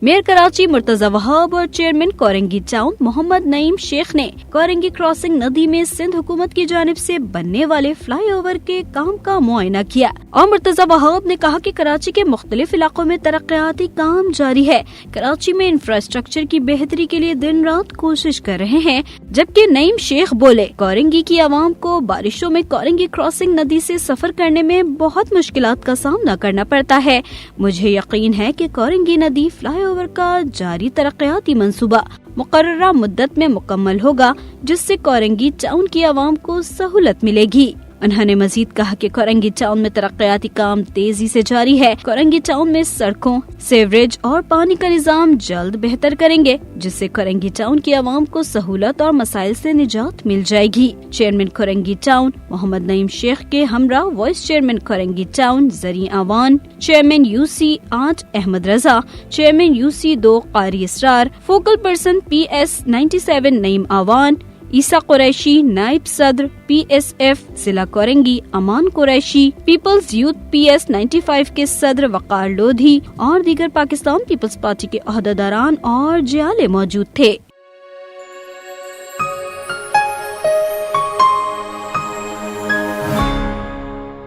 Mayor Karachi Murtaza Wahab और chairman Korangi town Mohammad Naeem Sheikh ने Korangi crossing नदी में सिंध हुकूमत की जानिब से बनने वाले फ्लाई ओवर के काम का मुआयना किया और मुर्तजा वहाब ने कहा कि कराची के मुख्तलिफ इलाकों में तरक्याती काम जारी है। कराची में इंफ्रास्ट्रक्चर की बेहतरी के लिए दिन रात कोशिश कर रहे हैं। जबकि नईम शेख बोले, कोरंगी की आवाम को बारिशों में कोरंगी क्रॉसिंग नदी से सफर करने में बहुत मुश्किलात का सामना करना पड़ता है। मुझे यकीन है कि कोरंगी नदी फ्लाई ओवर का जारी तरक्याती मंसूबा मुकर्ररा मुद्दत में मुकम्मल होगा, जिससे कोरंगी टाउन की आवाम को सहूलत मिलेगी। उन्होंने मजीद कहा कि कोरंगी टाउन में तरक्याती काम तेजी से जारी है। कोरंगी टाउन में सड़कों, सीवरेज और पानी का निजाम जल्द बेहतर करेंगे, जिससे कोरंगी टाउन की आवाम को सहूलत और मसाइल से निजात मिल जाएगी। चेयरमैन कोरंगी टाउन मोहम्मद नईम शेख के हमरा वाइस चेयरमैन कोरंगी टाउन जरी आवान, चेयरमैन UC 8 अहमद रजा, चेयरमैन UC 2 कारी इसरार, फोकल पर्सन PS 97 नईम आवान, ईसा कुरैशी, नाइब सदर PSF जिला कोरंगी अमान कुरैशी, पीपल्स यूथ PS 95 के सदर वकार लोधी और दीगर पाकिस्तान पीपल्स पार्टी के ओहदेदारान और जियाले मौजूद थे।